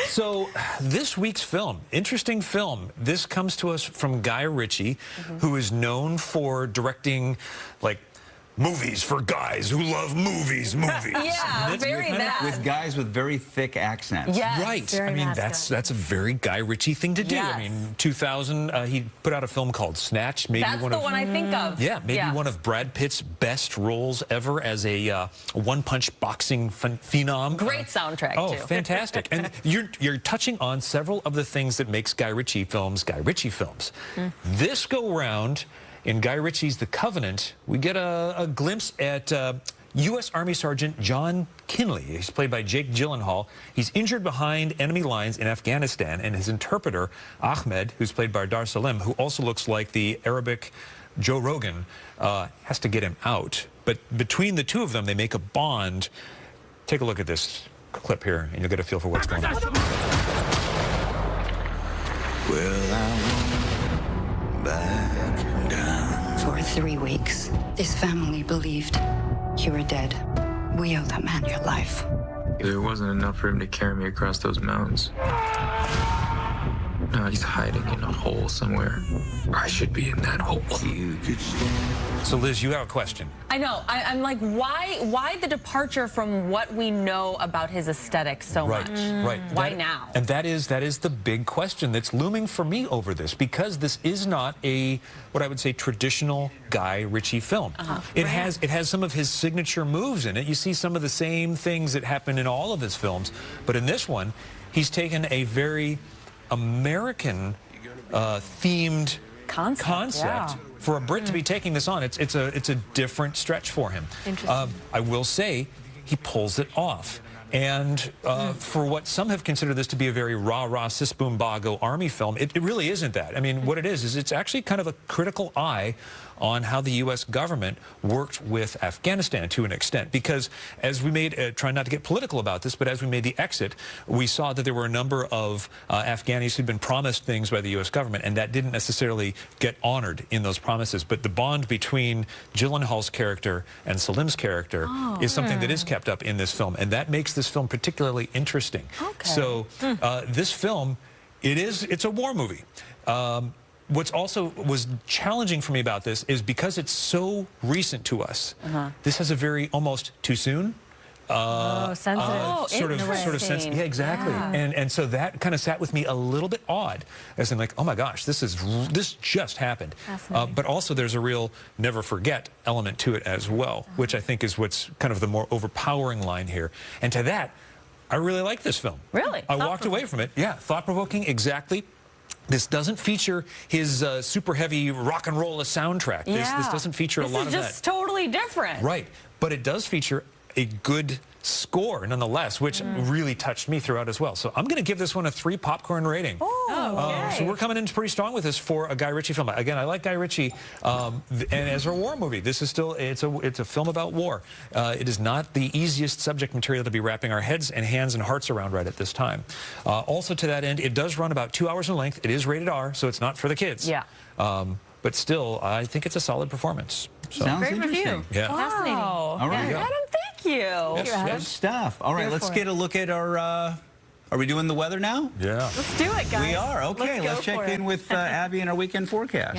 So this week's film, interesting film. This comes to us from Guy Ritchie, who is known for directing like movies for guys who love movies. Yeah, very that. With guys with very thick accents. Yes. Right. Very I mean, masculine. that's a very Guy Ritchie thing to do. Yes. I mean, 2000, he put out a film called Snatch. Maybe That's one the of, one I think of. Yeah, maybe one of Brad Pitt's best roles ever as a one-punch boxing phenom. Great soundtrack, oh, too. fantastic. And you're touching on several of the things that makes Guy Ritchie films Guy Ritchie films. This go-round, in Guy Ritchie's The Covenant, we get a glimpse at U.S. Army Sergeant John Kinley. He's played by Jake Gyllenhaal. He's injured behind enemy lines in Afghanistan, and his interpreter, Ahmed, who's played by Dar Salim, who also looks like the Arabic Joe Rogan, has to get him out. But between the two of them, they make a bond. Take a look at this clip here, and you'll get a feel for what's going on. Well, I won't back down. For 3 weeks, this family believed you were dead. We owe that man your life. There wasn't enough for him to carry me across those mountains. Now he's hiding in a hole somewhere. I should be in that hole. You could stand. So, Liz, you have a question. I know. I'm like, why the departure from what we know about his aesthetic so much? Right. Why now? And that is the big question that's looming for me over this, because this is not a, what I would say, traditional Guy Ritchie film. It has some of his signature moves in it. You see some of the same things that happen in all of his films, but in this one, he's taken a very American themed concept. For a Brit to be taking this on, it's a different stretch for him. I will say he pulls it off. And for what some have considered this to be a very rah-rah, sis-boom-ba-go army film, it really isn't that. I mean, what it is it's actually kind of a critical eye on how the U.S. government worked with Afghanistan to an extent. Because as we made, trying not to get political about this, but as we made the exit, we saw that there were a number of Afghanis who'd been promised things by the U.S. government, and that didn't necessarily get honored in those promises. But the bond between Gyllenhaal's character and Salim's character is something that is kept up in this film, and that makes this film particularly interesting. So this film, it's a war movie. What's also was challenging for me about this is because it's so recent to us. This has a very almost too soon. Sensitive. Sort of sensitive. Yeah, exactly. Yeah. And so that kind of sat with me a little bit odd, as in like, oh my gosh, this just happened. But also there's a real never forget element to it as well, which I think is what's kind of the more overpowering line here. And to that, I really like this film. Really? I walked away from it. Yeah, thought-provoking, exactly. This doesn't feature his super heavy rock and roll soundtrack. This doesn't feature a lot of that. This is just totally different. Right, but it does feature a good score nonetheless, which really touched me throughout as well. So I'm going to give this one a 3 popcorn rating. So we're coming in pretty strong with this for a Guy Ritchie film. Again, I like Guy Ritchie, and as a war movie, this is still it's a film about war. It is not the easiest subject material to be wrapping our heads and hands and hearts around right at this time. Also, to that end, it does run about 2 hours in length. It is rated R, so it's not for the kids. Yeah. But still, I think it's a solid performance. So. Sounds Great interesting. review. Yeah. Fascinating. All right. Adam, thank you. Good stuff. All right, let's get a look at our, are we doing the weather now? Yeah. Let's do it, guys. We are. Okay, let's go check for in it. with Abby and our weekend forecast.